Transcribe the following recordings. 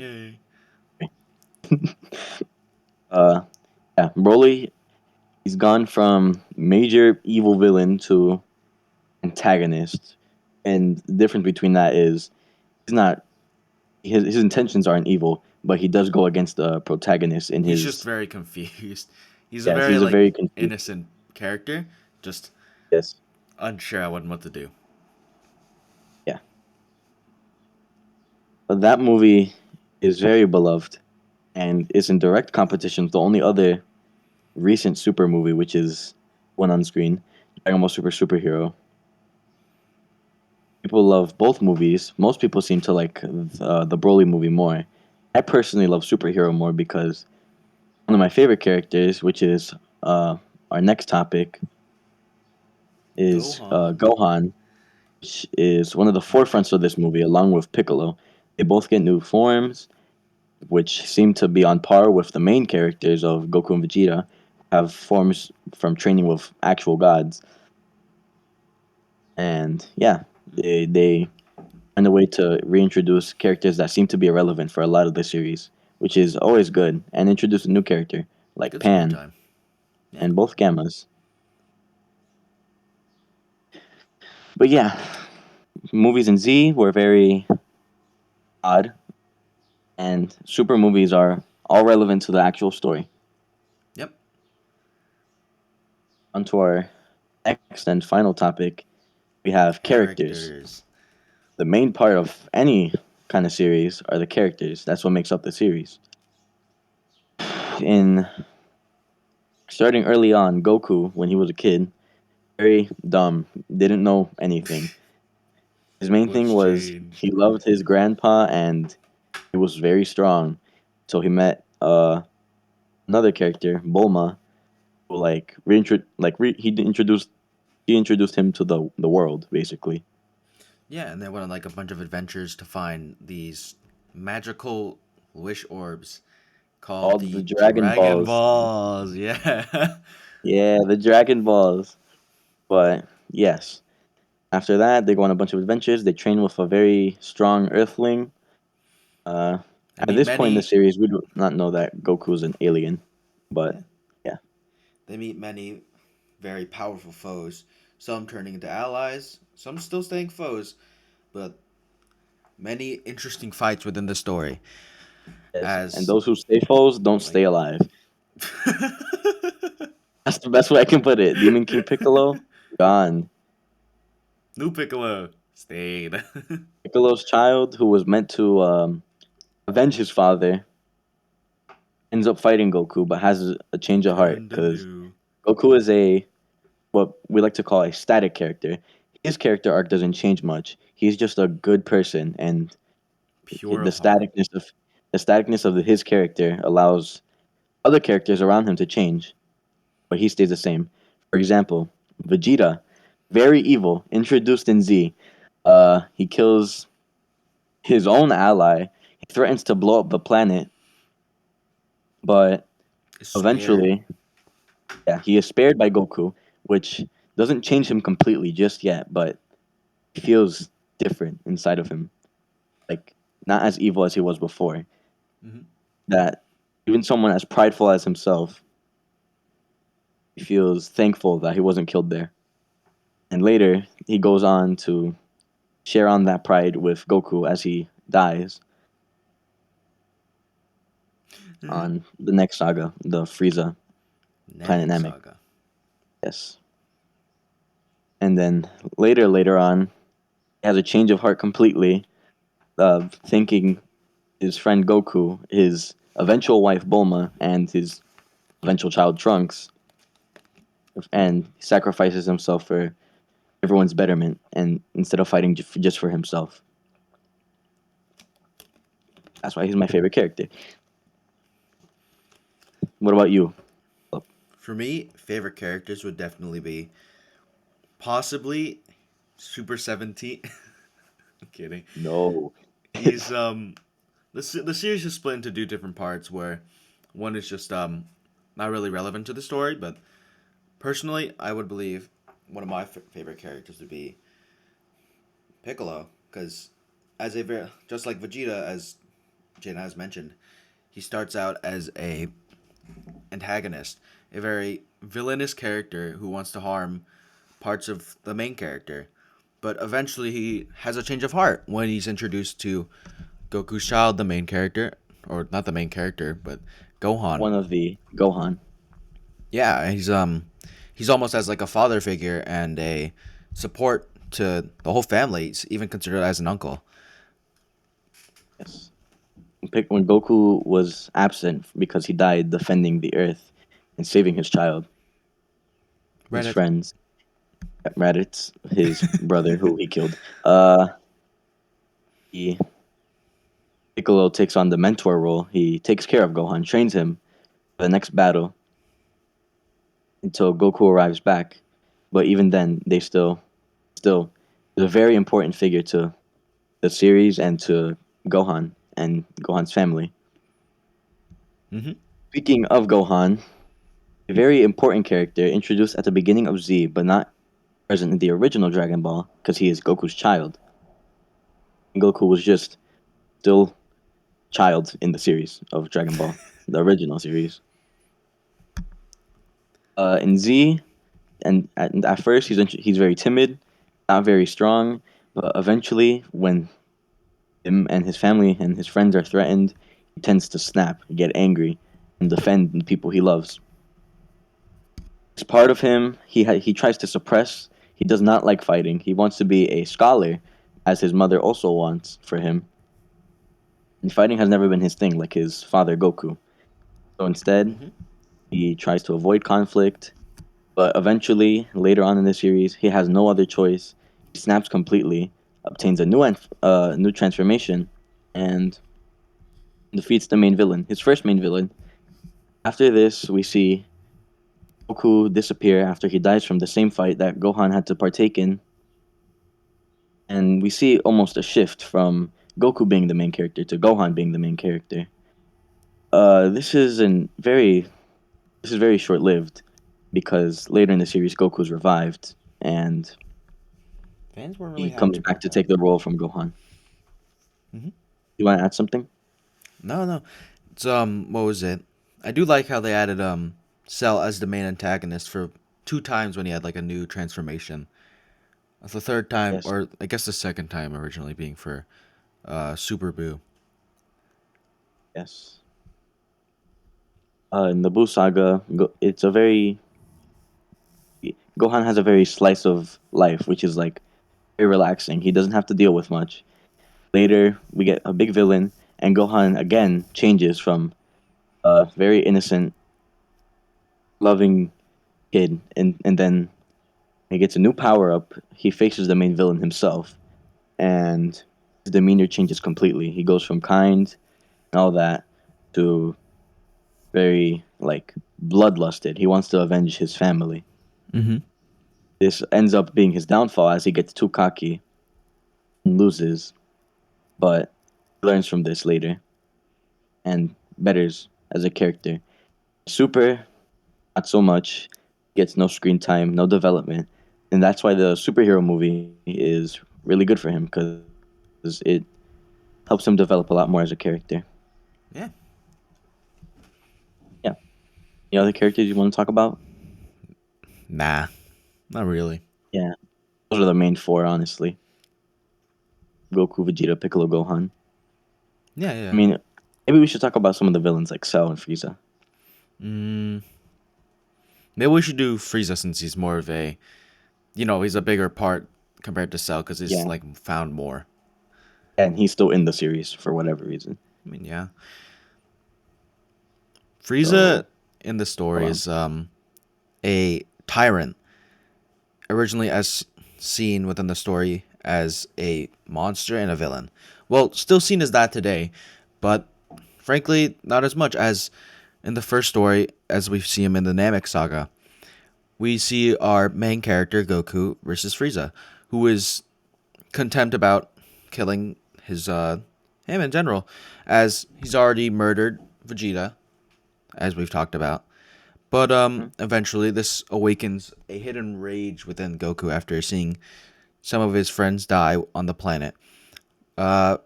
Yay. Uh, yeah, Broly, he's gone from major evil villain to antagonist, and the difference between that is he's not his intentions aren't evil, but he does go against the protagonist in He's just his. very confused. He's a Yes, very he's a like very confused. innocent character, just Yes, unsure on what to do. yeah, but that movie is very beloved and is in direct competition with the only other recent super movie, which is one on screen, Dragon Ball Super Superhero. People love both movies. Most people seem to like the Broly movie more. I personally love Superhero more because one of my favorite characters, which is our next topic, is Gohan. Gohan, which is one of the forefronts of this movie, along with Piccolo. They both get new forms, which seem to be on par with the main characters of Goku and Vegeta, who have forms from training with actual gods. And yeah, they find a way to reintroduce characters that seem to be irrelevant for a lot of the series, which is always good, and introduce a new character like Good screen Pan time. Yeah. and both Gammas. But yeah, movies in Z were very odd, and super movies are all relevant to the actual story. Yep. Onto our next and final topic, we have characters. Characters. The main part of any kind of series are the characters. That's what makes up the series. In starting early on, Goku, when he was a kid, very dumb, didn't know anything. His main thing What's was changed? he loved his grandpa and he was very strong. So he met another character, Bulma, who he introduced him to the world basically. Yeah, and they went on like a bunch of adventures to find these magical wish orbs called Called the the Dragon Dragon Balls. Balls. Yeah. Yeah, the Dragon Balls. But yes, after that they go on a bunch of adventures. They train with a very strong Earthling. Uh, They at meet this point in the many. series, we do not know that Goku's an alien, but Yeah. yeah, They meet many very powerful foes. Some turning into allies. Some still staying foes. But many interesting fights within the story. yes. And As those who stay foes don't like. stay alive. That's the best way I can put it. Demon King Piccolo, gone. New Piccolo stayed. Piccolo's child, who was meant to avenge his father, ends up fighting Goku, but has a he change of heart turned because anew. Goku is a what we like to call a static character. His character arc doesn't change much. He's just a good person, and Pure the of heart. staticness of his character allows other characters around him to change, but he stays the same. For example, Vegeta, very evil, introduced in Z. He kills his own ally. He threatens to blow up the planet, but Is spared. eventually, yeah, he is spared by Goku, which doesn't change him completely just yet, but he feels different inside of him, like not as evil as he was before. Hmm. That even someone as prideful as himself, he feels thankful that he wasn't killed there. And later, he goes on to share on that pride with Goku as he dies on the next saga, the Frieza Planet Namek Namek. Saga. Yes. And then later on, he has a change of heart completely, thinking his friend Goku, his eventual wife Bulma, and his eventual child Trunks, and sacrifices himself for everyone's betterment, and instead of fighting just for himself. That's why he's my favorite character. What about you? For me, favorite characters would definitely be possibly Super 17. I'm kidding. No. He's the series is split into two different parts where one is just not really relevant to the story, but personally, I would believe one of my favorite characters would be Piccolo because just like Vegeta, as Jane has mentioned, he starts out as a antagonist, a very villainous character who wants to harm parts of the main character. But eventually he has a change of heart when he's introduced to Goku's child, the main character, or not the main character, but Gohan. One of the Gohan. Yeah, he's almost as like a father figure and a support to the whole family. He's even considered as an uncle. Yes. Pick when Goku was absent because he died defending the Earth and saving his child, his Reddit. friends. Raditz, his brother who he killed. Uh, he Piccolo takes on the mentor role. He takes care of Gohan, trains him for the next battle until Goku arrives back. But even then, they still is a very important figure to the series and to Gohan and Gohan's family. Mm-hmm. Speaking of Gohan, a very important character introduced at the beginning of Z, but not present in the original Dragon Ball because he is Goku's child. And Goku was just still child in the series of Dragon Ball, the original series. In Z, and at first he's very timid, not very strong, but eventually when him and his family and his friends are threatened, he tends to snap, get angry, and defend the people he loves. It's part of him. He tries to suppress. He does not like fighting. He wants to be a scholar, as his mother also wants for him. And fighting has never been his thing, like his father Goku. So instead, Mm-hmm. he tries to avoid conflict. But eventually, later on in the series, he has no other choice. He snaps completely, obtains a new transformation, and defeats the main villain, his first main villain. After this, we see Goku disappear after he dies from the same fight that Gohan had to partake in, and we see almost a shift from Goku being the main character to Gohan being the main character. This is very short lived because later in the series Goku's revived and Fans weren't really he comes happy back about to that. take the role from Gohan. Mm-hmm. You want to add something? No, no. It's what was it? I do like how they added Cell as the main antagonist for two times when he had like a new transformation. The third time, Yes, or I guess the second time originally being for Super Boo. yes. In the Buu saga, it's a very Gohan has a very slice of life, which is like very relaxing. He doesn't have to deal with much. Later, we get a big villain, and Gohan again changes from a very innocent, loving kid, and then he gets a new power up. He faces the main villain himself, and his demeanor changes completely. He goes from kind and all that to very like bloodlusted. He wants to avenge his family. Mm-hmm. This ends up being his downfall as he gets too cocky and loses, but he learns from this later and betters as a character. Super, not so much. Gets no screen time, no development, and that's why the superhero movie is really good for him because it helps him develop a lot more as a character. Yeah. Yeah. Any other characters you want to talk about? Nah, not really. Yeah, those are the main four, honestly. Goku, Vegeta, Piccolo, Gohan. Yeah, I yeah. mean, maybe we should talk about some of the villains like Cell and Frieza. Mm, maybe we should do Frieza since he's more of a, he's a bigger part compared to Cell because he's Yeah, like found more. and he's still in the series for whatever reason. I mean, yeah. So Frieza in the go story on. is a tyrant, originally as seen within the story as a monster and a villain. Well, still seen as that today, but frankly, not as much as in the first story as we see him in the Namek saga. We see our main character Goku versus Frieza, who is contempt about killing his him in general, as he's already murdered Vegeta, as we've talked about. But Mhm. eventually this awakens a hidden rage within Goku after seeing some of his friends die on the planet, uh,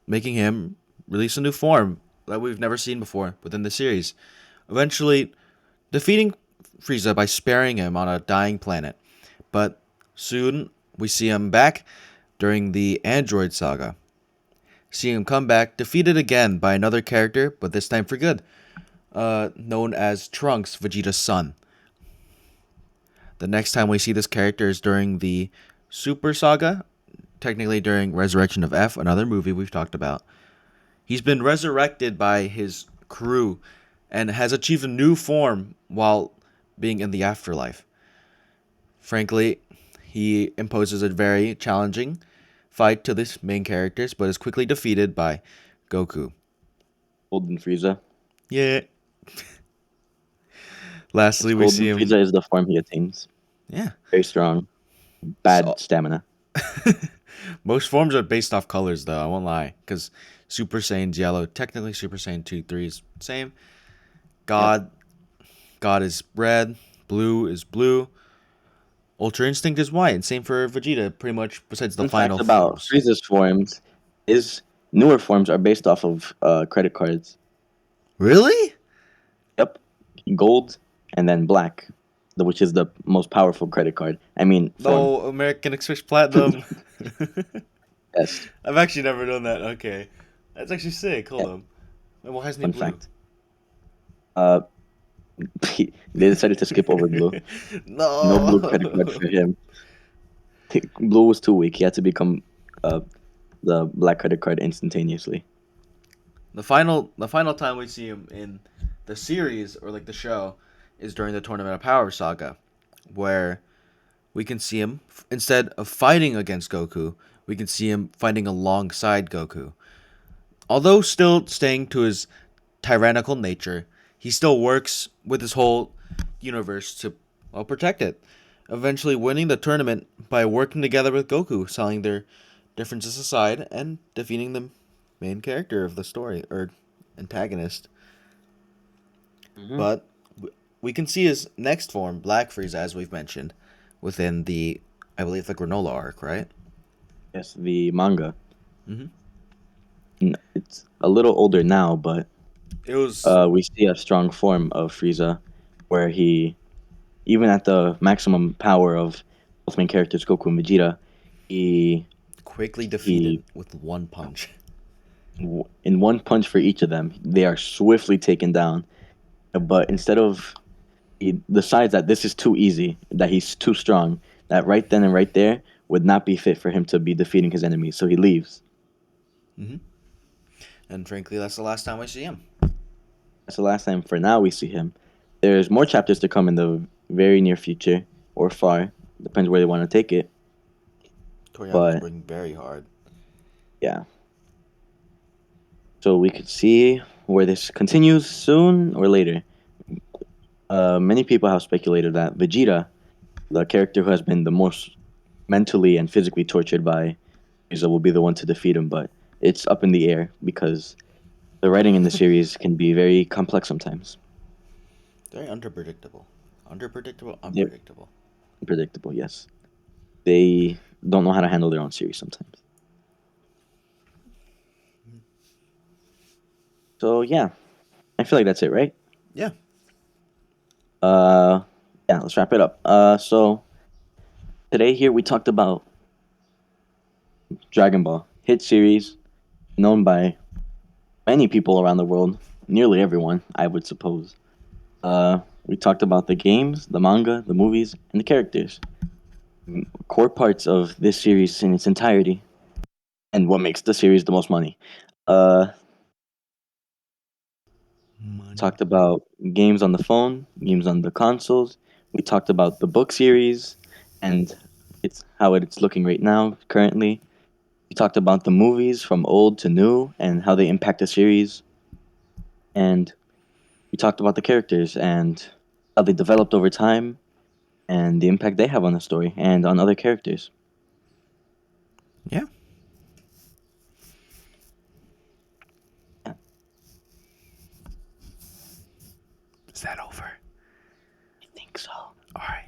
making him release a new form that we've never seen before within the series, eventually defeating Frieza by sparing him on a dying planet. But soon we see him back during the Android saga. Seeing him come back, defeated again by another character, but this time for good, known as Trunks, Vegeta's son. The next time we see this character is during the Super Saga, technically during Resurrection of F, another movie we've talked about. He's been resurrected by his crew and has achieved a new form while being in the afterlife. Frankly, he imposes a very challenging fight to the main characters, but is quickly defeated by Goku. Golden Frieza. Yeah. Lastly, we see Golden him. Frieza is the form he attains. Yeah. Very strong. So, Bad stamina. most forms are based off colors, though. I won't lie, because Super Saiyan's yellow. Technically, Super Saiyan 2, 3 is same. Yep. God is red. Blue is blue. Ultra Instinct is white, and same for Vegeta. Pretty much, besides the Fun final fact about forms. Frieza's forms is newer forms are based off of credit cards. Really? Yep. Gold and then black, which is the most powerful credit card. I mean, form. No, American Express Platinum. Yes. I've actually never done that. Okay, that's actually sick. Hold Yeah. on. Why hasn't he Fun blue? fact. They decided to skip over blue. No blue credit card No. for him. Blue was too weak. He had to become the black credit card instantaneously. The final time we see him in the series or like the show is during the Tournament of Power saga, where we can see him instead of fighting against Goku, we can see him fighting alongside Goku. Although still staying to his tyrannical nature, he still works with his whole universe to protect it. Eventually winning the tournament by working together with Goku, selling their differences aside and defeating the main character of the story or antagonist. Mm-hmm. But we can see his next form, Black Frieza, as we've mentioned, within the, I believe, the Granola arc, right? Yes, the manga. Mm-hmm. It's a little older now, but It was we see a strong form of Frieza, where he, even at the maximum power of both main characters, Goku and Vegeta, he quickly he defeated with one punch. in one punch for each of them, they are swiftly taken down. But instead of he decides that this is too easy, that he's too strong, that right then and right there would not be fit for him to be defeating his enemies. So he leaves. Mm-hmm. And frankly, that's the last time we see him. That's the last time for now we see him. There's more chapters to come in the very near future or far, depends where they want to take it. Toriyama's But working very hard. yeah, so we could see where this continues soon or later. Many people have speculated that Vegeta, the character who has been the most mentally and physically tortured by Frieza, will be the one to defeat him, but it's up in the air because the writing in the series can be very complex sometimes. Very unpredictable. Unpredictable, They're unpredictable. unpredictable, yes. They don't know how to handle their own series sometimes. So yeah, I feel like that's it, right? Yeah. Uh, yeah, let's wrap it up. So today here we talked about Dragon Ball, hit series known by many people around the world, nearly everyone, I would suppose. We talked about the games, the manga, the movies, and the characters. Core parts of this series in its entirety, and what makes the series the most money. Uh, Money. talked about games on the phone, games on the consoles. We talked about the book series and it's how it's looking right now, currently. We talked about the movies from old to new and how they impact the series. And we talked about the characters and how they developed over time and the impact they have on the story and on other characters. Yeah. Is that over? I think so. All right.